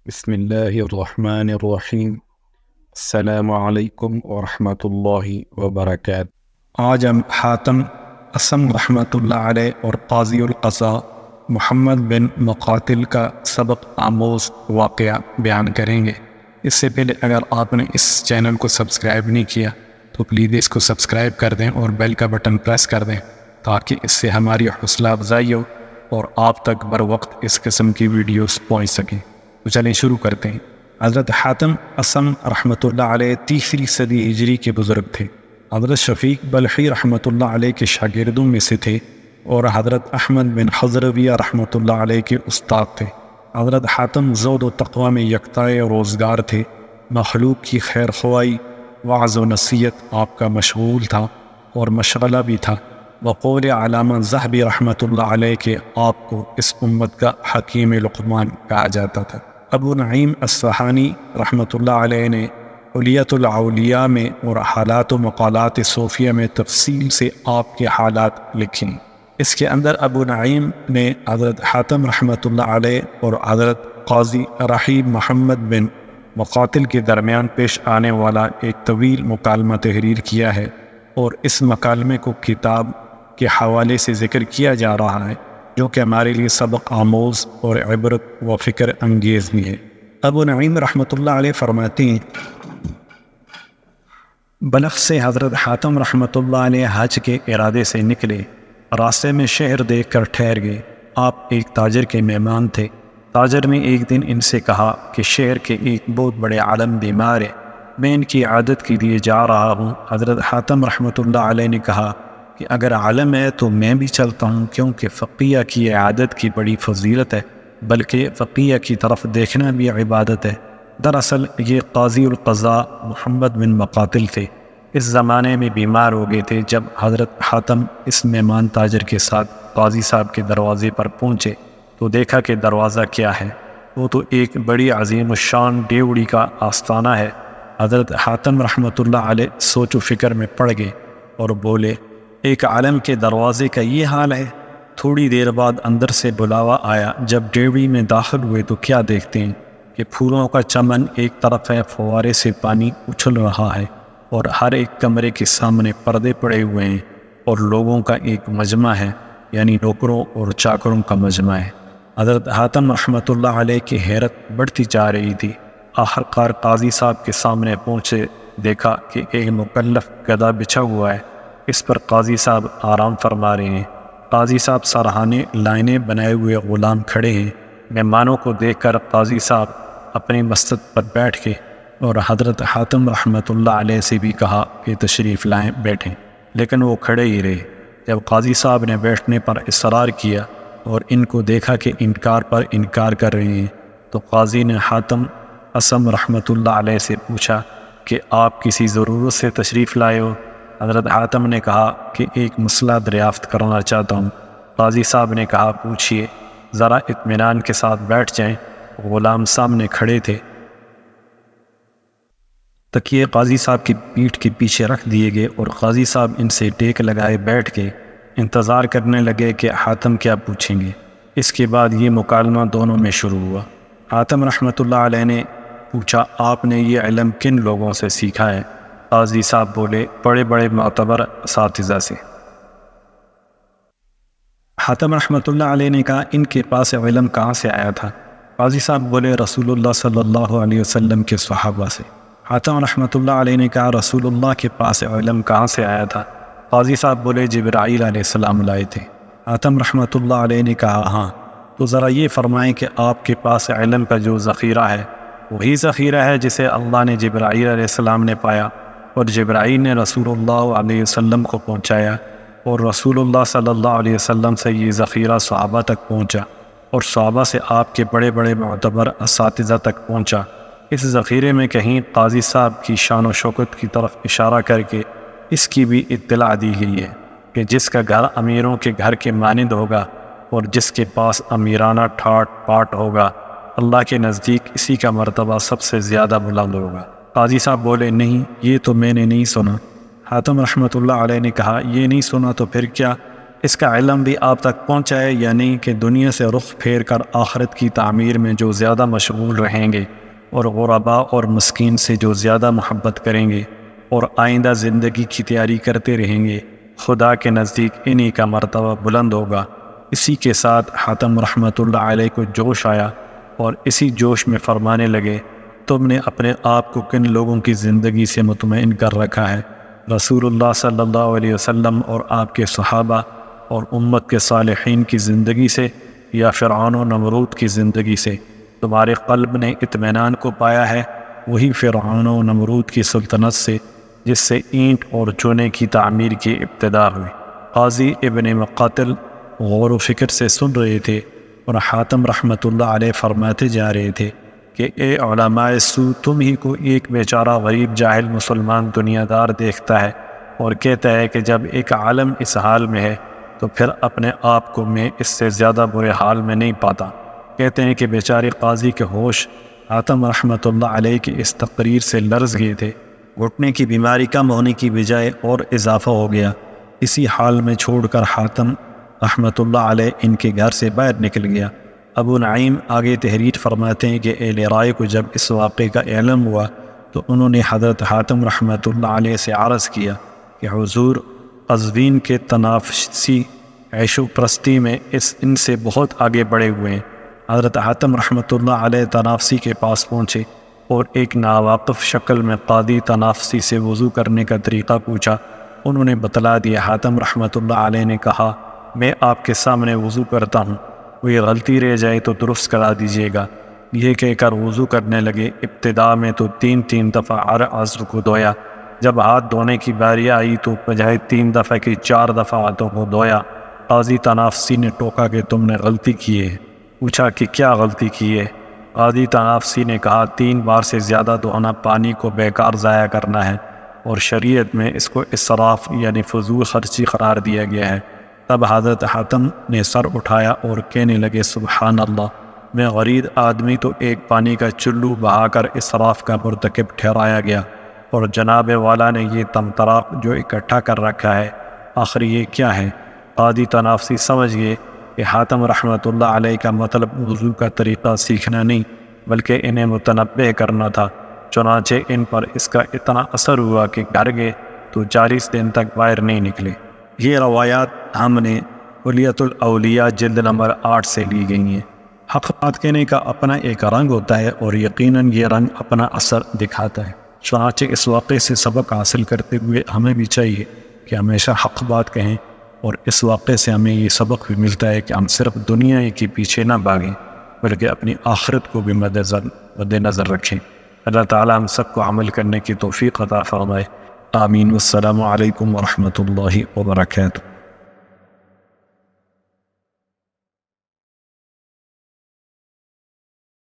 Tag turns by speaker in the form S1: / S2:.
S1: بسم اللہ الرحمن الرحیم۔ السلام علیکم ورحمۃ اللہ وبرکاتہ۔ آج ہم حاتم اصم رحمۃ اللہ علیہ اور قاضی القضاء محمد بن مقاتل کا سبق آموز واقعہ بیان کریں گے۔ اس سے پہلے اگر آپ نے اس چینل کو سبسکرائب نہیں کیا تو پلیز اس کو سبسکرائب کر دیں اور بیل کا بٹن پریس کر دیں تاکہ اس سے ہماری حوصلہ افزائی ہو اور آپ تک بر وقت اس قسم کی ویڈیوز پہنچ سکیں۔ تو چلیں شروع کرتے ہیں۔ حضرت حاتم اصم رحمۃ اللہ علیہ تیسری صدی ہجری کے بزرگ تھے۔ حضرت شفیق بلخی رحمۃ اللہ علیہ کے شاگردوں میں سے تھے اور حضرت احمد بن حضرویہ رحمۃ اللہ علیہ کے استاد تھے۔ حضرت حاتم زہد و تقوی میں یکتائے روزگار تھے۔ مخلوق کی خیر خواہی، وعظ و نصیحت آپ کا مشغول تھا اور مشغلہ بھی تھا۔ بقول علامہ ذہبی رحمۃ اللہ علیہ کے آپ کو اس امت کا حکیم لقمان کہا جاتا تھا۔ ابو نعیم اصفہانی رحمۃ اللہ علیہ نے حلیۃ الاولیاء میں اور حالات و مقالات صوفیہ میں تفصیل سے آپ کے حالات لکھیں۔ اس کے اندر ابو نعیم نے حضرت حاتم رحمۃ اللہ علیہ اور حضرت قاضی رحیم محمد بن مقاتل کے درمیان پیش آنے والا ایک طویل مکالمہ تحریر کیا ہے، اور اس مکالمے کو کتاب کے حوالے سے ذکر کیا جا رہا ہے جو کہ ہمارے لیے سبق آموز اور عبرت و فکر انگیز بھی ہے۔ ابو نعیم رحمۃ اللہ علیہ فرماتے ہیں، بلخ سے حضرت حاتم رحمۃ اللہ علیہ حج کے ارادے سے نکلے۔ راستے میں شہر دیکھ کر ٹھہر گئے۔ آپ ایک تاجر کے مہمان تھے۔ تاجر نے ایک دن ان سے کہا کہ شہر کے ایک بہت بڑے عالم بیمار ہے، میں ان کی عادت کے لیے جا رہا ہوں۔ حضرت حاتم رحمۃ اللہ علیہ نے کہا کہ اگر عالم ہے تو میں بھی چلتا ہوں، کیونکہ فقیہ کی عادت کی بڑی فضیلت ہے، بلکہ فقیہ کی طرف دیکھنا بھی عبادت ہے۔ دراصل یہ قاضی القضاء محمد بن مقاتل تھے۔ اس زمانے میں بیمار ہو گئے تھے۔ جب حضرت حاتم اس مہمان تاجر کے ساتھ قاضی صاحب کے دروازے پر پہنچے تو دیکھا کہ دروازہ کیا ہے، وہ تو ایک بڑی عظیم الشان ڈیوڑی کا آستانہ ہے۔ حضرت حاتم رحمۃ اللہ علیہ سوچ و فکر میں پڑ گئے اور بولے، ایک عالم کے دروازے کا یہ حال ہے۔ تھوڑی دیر بعد اندر سے بلاوا آیا۔ جب ڈیوڑی میں داخل ہوئے تو کیا دیکھتے ہیں کہ پھولوں کا چمن ایک طرف ہے، فوارے سے پانی اچھل رہا ہے اور ہر ایک کمرے کے سامنے پردے پڑے ہوئے ہیں اور لوگوں کا ایک مجمع ہے، یعنی نوکروں اور چاکروں کا مجمع ہے۔ حضرت حاتم رحمۃ اللہ علیہ کی حیرت بڑھتی جا رہی تھی۔ آخرکار قاضی صاحب کے سامنے پہنچے، دیکھا کہ ایک مکلف گدا بچھا ہوا ہے، اس پر قاضی صاحب آرام فرما رہے ہیں۔ قاضی صاحب سرہانے لائنیں بنائے ہوئے غلام کھڑے ہیں۔ مہمانوں کو دیکھ کر قاضی صاحب اپنی مستد پر بیٹھ کے اور حضرت حاتم رحمۃ اللہ علیہ سے بھی کہا کہ تشریف لائیں، بیٹھیں، لیکن وہ کھڑے ہی رہے۔ جب قاضی صاحب نے بیٹھنے پر اصرار کیا اور ان کو دیکھا کہ انکار پر انکار کر رہے ہیں تو قاضی نے حاتم اصم رحمۃ اللہ علیہ سے پوچھا کہ آپ کسی ضرورت سے تشریف لائے ہو؟ حضرت حاتم نے کہا کہ ایک مسئلہ دریافت کرنا چاہتا ہوں۔ قاضی صاحب نے کہا، پوچھئے، ذرا اطمینان کے ساتھ بیٹھ جائیں۔ غلام سامنے کھڑے تھے۔ تکیے قاضی صاحب کی پیٹھ کے پیچھے رکھ دیے گئے اور قاضی صاحب ان سے ٹیک لگائے بیٹھ کے انتظار کرنے لگے کہ حاتم کیا پوچھیں گے۔ اس کے بعد یہ مکالمہ دونوں میں شروع ہوا۔ حاتم رحمۃ اللہ علیہ نے پوچھا، آپ نے یہ علم کن لوگوں سے سیکھا ہے؟ قاضی صاحب بولے، بڑے بڑے معتبر اساتذہ سے۔ حاتم رحمۃ اللہ علیہ نے کہا، ان کے پاس علم کہاں سے آیا تھا؟ قاضی صاحب بولے، رسول اللہ صلی اللہ علیہ وسلم کے صحابہ سے۔ حاتم رحمۃ اللہ علیہ نے کہا، رسول اللہ کے پاس علم کہاں سے آیا تھا؟ قاضی صاحب بولے، جبرائیل علیہ السلام لائے تھے۔ حاتم رحمۃ اللہ علیہ نے کہا، ہاں، تو ذرا یہ فرمائیں کہ آپ کے پاس علم کا جو ذخیرہ ہے وہی ذخیرہ ہے جسے اللہ نے جبرائیل علیہ السلام نے پایا اور جبرائیل نے رسول اللہ علیہ وسلم کو پہنچایا، اور رسول اللہ صلی اللہ علیہ وسلم سے یہ ذخیرہ صحابہ تک پہنچا اور صحابہ سے آپ کے بڑے بڑے معتبر اساتذہ تک پہنچا۔ اس ذخیرے میں کہیں قاضی صاحب کی شان و شوکت کی طرف اشارہ کر کے اس کی بھی اطلاع دی گئی ہے کہ جس کا گھر امیروں کے گھر کے مانند ہوگا اور جس کے پاس امیرانہ ٹھاٹ پاٹ ہوگا، اللہ کے نزدیک اسی کا مرتبہ سب سے زیادہ بلند ہوگا۔ قاضی صاحب بولے، نہیں، یہ تو میں نے نہیں سنا۔ حاتم رحمۃ اللہ علیہ نے کہا، یہ نہیں سنا تو پھر کیا؟ اس کا علم بھی آپ تک پہنچا ہے یا نہیں کہ دنیا سے رخ پھیر کر آخرت کی تعمیر میں جو زیادہ مشغول رہیں گے اور غرباء اور مسکین سے جو زیادہ محبت کریں گے اور آئندہ زندگی کی تیاری کرتے رہیں گے، خدا کے نزدیک انہی کا مرتبہ بلند ہوگا۔ اسی کے ساتھ حاتم رحمۃ اللہ علیہ کو جوش آیا اور اسی جوش میں فرمانے لگے، تم نے اپنے آپ کو کن لوگوں کی زندگی سے مطمئن کر رکھا ہے؟ رسول اللہ صلی اللہ علیہ وسلم اور آپ کے صحابہ اور امت کے صالحین کی زندگی سے، یا فرعون و نمرود کی زندگی سے؟ تمہارے قلب نے اطمینان کو پایا ہے وہی فرعون و نمرود کی سلطنت سے جس سے اینٹ اور چونے کی تعمیر کی ابتدا ہوئی۔ قاضی ابن مقاتل غور و فکر سے سن رہے تھے اور حاتم رحمۃ اللہ علیہ فرماتے جا رہے تھے کہ اے علماء سو، تم ہی کو ایک بیچارہ غریب جاہل مسلمان دنیا دار دیکھتا ہے اور کہتا ہے کہ جب ایک عالم اس حال میں ہے تو پھر اپنے آپ کو میں اس سے زیادہ برے حال میں نہیں پاتا۔ کہتے ہیں کہ بیچارے قاضی کے ہوش حاتم رحمۃ اللہ علیہ کی اس تقریر سے لرز گئے تھے، گھٹنے کی بیماری کم ہونے کی بجائے اور اضافہ ہو گیا۔ اسی حال میں چھوڑ کر حاتم رحمۃ اللہ علیہ ان کے گھر سے باہر نکل گیا۔ ابو نعیم آگے تحریر فرماتے ہیں کہ اہل رائے کو جب اس واقعے کا علم ہوا تو انہوں نے حضرت حاتم رحمۃ اللہ علیہ سے عرض کیا کہ حضور، قزوین کے تنافسی عیش و پرستی میں ان سے بہت آگے بڑھے ہوئے ہیں۔ حضرت حاتم رحمۃ اللہ علیہ تنافسی کے پاس پہنچے اور ایک ناواقف شکل میں قاضی تنافسی سے وضو کرنے کا طریقہ پوچھا۔ انہوں نے بتلا دیا۔ حاتم رحمۃ اللہ علیہ نے کہا، میں آپ کے سامنے وضو کرتا ہوں، کوئی غلطی رہ جائے تو درست کرا دیجیے گا۔ یہ کہہ کر وضو کرنے لگے۔ ابتدا میں تو 3 دفعہ ہر عضو کو دھویا، جب ہاتھ دھونے کی باری آئی تو بجائے 3 دفعہ کی 4 دفعہ ہاتھوں کو دھویا۔ قاضی تنافسی نے ٹوکا کہ تم نے غلطی کی ہے۔ پوچھا کہ کیا غلطی کی ہے؟ قاضی تنافسی نے کہا، 3 بار سے زیادہ دھونا پانی کو بیکار ضائع کرنا ہے اور شریعت میں اس کو اسراف یعنی فضول خرچی قرار دیا گیا ہے۔ تب حضرت حاتم نے سر اٹھایا اور کہنے لگے، سبحان اللہ، میں غریب آدمی تو ایک پانی کا چلو بہا کر اسراف کا مرتکب ٹھہرایا گیا، اور جناب والا نے یہ تمطراق جو اکٹھا کر رکھا ہے، آخر یہ کیا ہے؟ قاضی تنافسی سمجھ گئے کہ حاتم رحمۃ اللہ علیہ کا مطلب وضو کا طریقہ سیکھنا نہیں بلکہ انہیں متنبہ کرنا تھا۔ چنانچہ ان پر اس کا اتنا اثر ہوا کہ گھر گئے تو 40 دن تک باہر نہیں نکلے۔ یہ روایات ہم نے حلیۃ الاولیاء جلد نمبر 8 سے لی گئی ہیں۔ حق بات کہنے کا اپنا ایک رنگ ہوتا ہے اور یقیناً یہ رنگ اپنا اثر دکھاتا ہے۔ چنانچہ اس واقعے سے سبق حاصل کرتے ہوئے ہمیں بھی چاہیے کہ ہمیشہ حق بات کہیں، اور اس واقعے سے ہمیں یہ سبق بھی ملتا ہے کہ ہم صرف دنیا ہی کے پیچھے نہ بھاگیں بلکہ اپنی آخرت کو بھی مد نظر رکھیں۔ اللہ تعالی ہم سب کو عمل کرنے کی توفیق عطا فرمائے۔ آمین۔ والسلام علیکم ورحمۃ اللہ وبرکاتہ۔